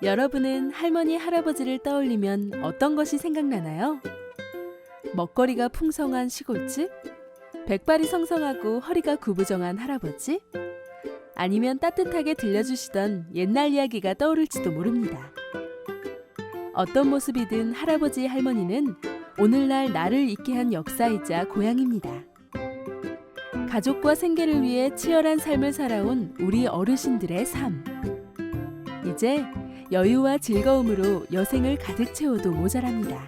여러분은 할머니, 할아버지를 떠올리면 어떤 것이 생각나나요? 먹거리가 풍성한 시골집? 백발이 성성하고 허리가 구부정한 할아버지? 아니면 따뜻하게 들려주시던 옛날 이야기가 떠오를지도 모릅니다. 어떤 모습이든 할아버지, 할머니는 오늘날 나를 있게 한 역사이자 고향입니다. 가족과 생계를 위해 치열한 삶을 살아온 우리 어르신들의 삶. 이제 여유와 즐거움으로 여생을 가득 채워도 모자랍니다.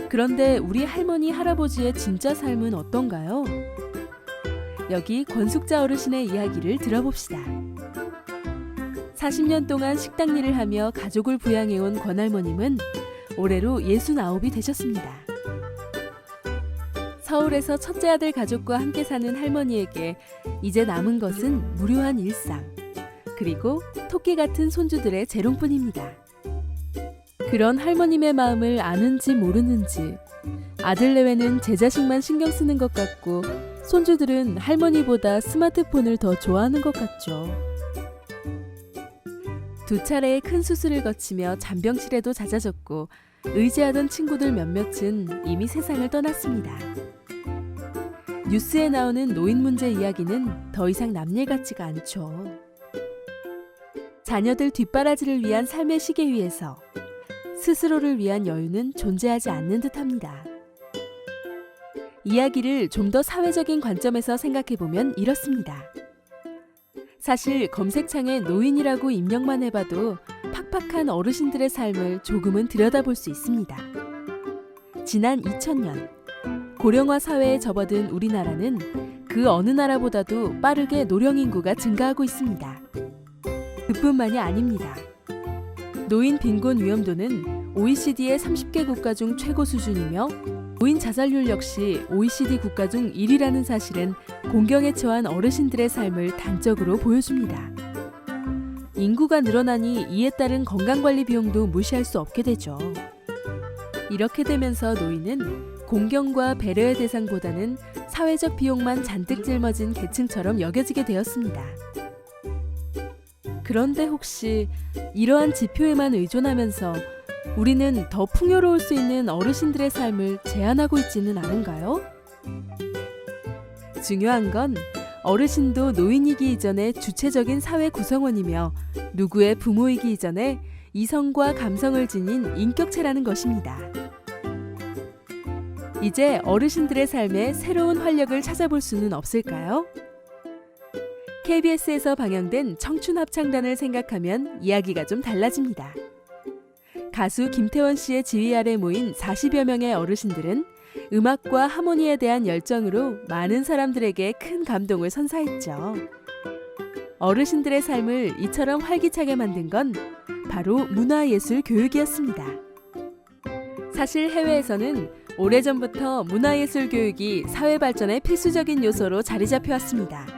그런데 우리 할머니, 할아버지의 진짜 삶은 어떤가요? 여기 권숙자 어르신의 이야기를 들어봅시다. 40년 동안 식당 일을 하며 가족을 부양해온 권할머님은 올해로 69이 되셨습니다. 서울에서 첫째 아들 가족과 함께 사는 할머니에게 이제 남은 것은 무료한 일상, 그리고 토끼 같은 손주들의 재롱뿐입니다. 그런 할머님의 마음을 아는지 모르는지 아들 내외는 제 자식만 신경 쓰는 것 같고 손주들은 할머니보다 스마트폰을 더 좋아하는 것 같죠. 두 차례의 큰 수술을 거치며 잔병실에도 잦아졌고 의지하던 친구들 몇몇은 이미 세상을 떠났습니다. 뉴스에 나오는 노인 문제 이야기는 더 이상 남일 같지가 않죠. 자녀들 뒷바라지를 위한 삶의 시계 위에서 스스로를 위한 여유는 존재하지 않는 듯합니다. 이야기를 좀 더 사회적인 관점에서 생각해보면 이렇습니다. 사실 검색창에 노인이라고 입력만 해봐도 팍팍한 어르신들의 삶을 조금은 들여다볼 수 있습니다. 지난 2000년 고령화 사회에 접어든 우리나라는 그 어느 나라보다도 빠르게 노령 인구가 증가하고 있습니다. 그뿐만이 아닙니다. 노인 빈곤 위험도는 OECD의 30개 국가 중 최고 수준이며 노인 자살률 역시 OECD 국가 중 1위라는 사실은 공경에 처한 어르신들의 삶을 단적으로 보여줍니다. 인구가 늘어나니 이에 따른 건강관리 비용도 무시할 수 없게 되죠. 이렇게 되면서 노인은 공경과 배려의 대상보다는 사회적 비용만 잔뜩 짊어진 계층처럼 여겨지게 되었습니다. 그런데 혹시 이러한 지표에만 의존하면서 우리는 더 풍요로울 수 있는 어르신들의 삶을 제한하고 있지는 않은가요? 중요한 건 어르신도 노인이기 이전에 주체적인 사회 구성원이며 누구의 부모이기 이전에 이성과 감성을 지닌 인격체라는 것입니다. 이제 어르신들의 삶에 새로운 활력을 찾아볼 수는 없을까요? KBS에서 방영된 청춘합창단을 생각하면 이야기가 좀 달라집니다. 가수 김태원 씨의 지휘 아래 모인 40여 명의 어르신들은 음악과 하모니에 대한 열정으로 많은 사람들에게 큰 감동을 선사했죠. 어르신들의 삶을 이처럼 활기차게 만든 건 바로 문화예술 교육이었습니다. 사실 해외에서는 오래전부터 문화예술 교육이 사회 발전의 필수적인 요소로 자리 잡혀왔습니다.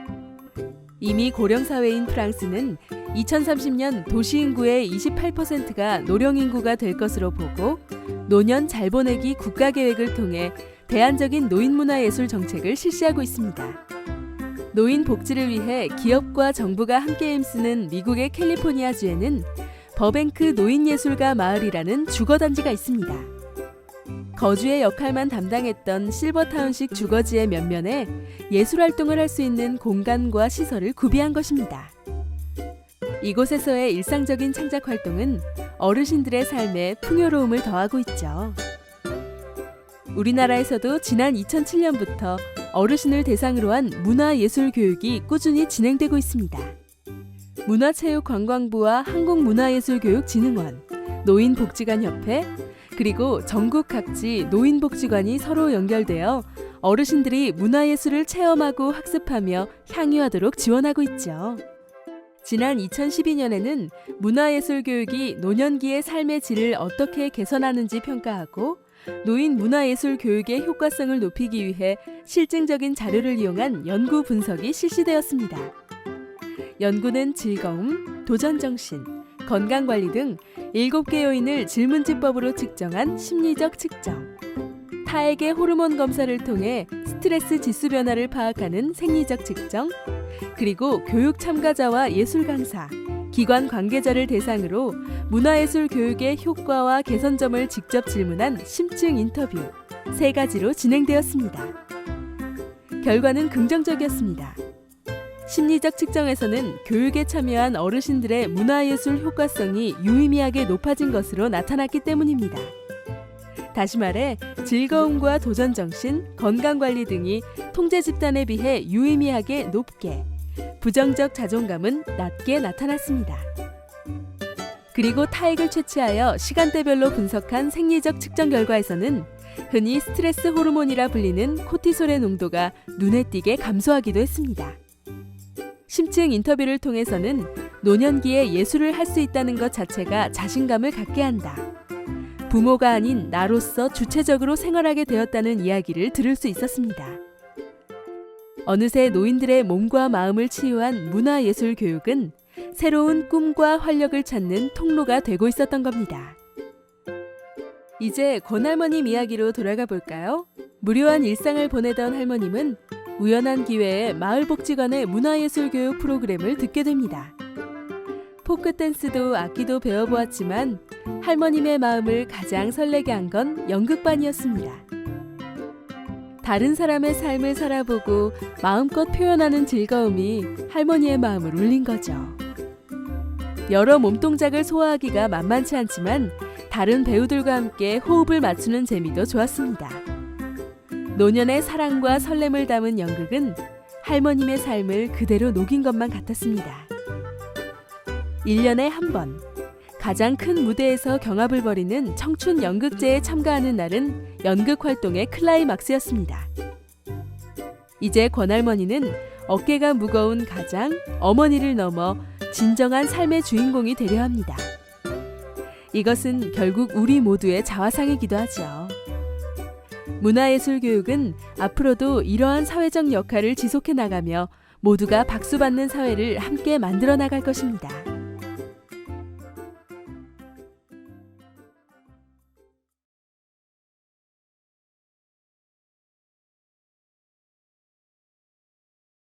이미 고령사회인 프랑스는 2030년 도시인구의 28%가 노령인구가 될 것으로 보고 노년 잘 보내기 국가계획을 통해 대안적인 노인문화예술 정책을 실시하고 있습니다. 노인 복지를 위해 기업과 정부가 함께 힘쓰는 미국의 캘리포니아주에는 버뱅크 노인예술가 마을이라는 주거단지가 있습니다. 거주의 역할만 담당했던 실버타운식 주거지의 면면에 예술활동을 할 수 있는 공간과 시설을 구비한 것입니다. 이곳에서의 일상적인 창작활동은 어르신들의 삶에 풍요로움을 더하고 있죠. 우리나라에서도 지난 2007년부터 어르신을 대상으로 한 문화예술 교육이 꾸준히 진행되고 있습니다. 문화체육관광부와 한국문화예술교육진흥원, 노인복지관협회, 그리고 전국 각지 노인복지관이 서로 연결되어 어르신들이 문화예술을 체험하고 학습하며 향유하도록 지원하고 있죠. 지난 2012년에는 문화예술 교육이 노년기의 삶의 질을 어떻게 개선하는지 평가하고 노인 문화예술 교육의 효과성을 높이기 위해 실증적인 자료를 이용한 연구 분석이 실시되었습니다. 연구는 즐거움, 도전정신, 건강관리 등 7개 요인을 질문지법으로 측정한 심리적 측정, 타액의 호르몬 검사를 통해 스트레스 지수 변화를 파악하는 생리적 측정, 그리고 교육 참가자와 예술 강사, 기관 관계자를 대상으로 문화예술 교육의 효과와 개선점을 직접 질문한 심층 인터뷰 3가지로 진행되었습니다. 결과는 긍정적이었습니다. 심리적 측정에서는 교육에 참여한 어르신들의 문화예술 효과성이 유의미하게 높아진 것으로 나타났기 때문입니다. 다시 말해 즐거움과 도전정신, 건강관리 등이 통제 집단에 비해 유의미하게 높게, 부정적 자존감은 낮게 나타났습니다. 그리고 타액을 채취하여 시간대별로 분석한 생리적 측정 결과에서는 흔히 스트레스 호르몬이라 불리는 코티솔의 농도가 눈에 띄게 감소하기도 했습니다. 심층 인터뷰를 통해서는 노년기에 예술을 할 수 있다는 것 자체가 자신감을 갖게 한다. 부모가 아닌 나로서 주체적으로 생활하게 되었다는 이야기를 들을 수 있었습니다. 어느새 노인들의 몸과 마음을 치유한 문화예술 교육은 새로운 꿈과 활력을 찾는 통로가 되고 있었던 겁니다. 이제 권할머님 이야기로 돌아가 볼까요? 무료한 일상을 보내던 할머님은 우연한 기회에 마을복지관의 문화예술 교육 프로그램을 듣게 됩니다. 포크댄스도 악기도 배워보았지만 할머님의 마음을 가장 설레게 한 건 연극반이었습니다. 다른 사람의 삶을 살아보고 마음껏 표현하는 즐거움이 할머니의 마음을 울린 거죠. 여러 몸동작을 소화하기가 만만치 않지만 다른 배우들과 함께 호흡을 맞추는 재미도 좋았습니다. 노년의 사랑과 설렘을 담은 연극은 할머님의 삶을 그대로 녹인 것만 같았습니다. 1년에 한 번, 가장 큰 무대에서 경합을 벌이는 청춘 연극제에 참가하는 날은 연극 활동의 클라이막스였습니다. 이제 권할머니는 어깨가 무거운 가장, 어머니를 넘어 진정한 삶의 주인공이 되려 합니다. 이것은 결국 우리 모두의 자화상이기도 하죠. 문화예술 교육은 앞으로도 이러한 사회적 역할을 지속해 나가며 모두가 박수받는 사회를 함께 만들어 나갈 것입니다.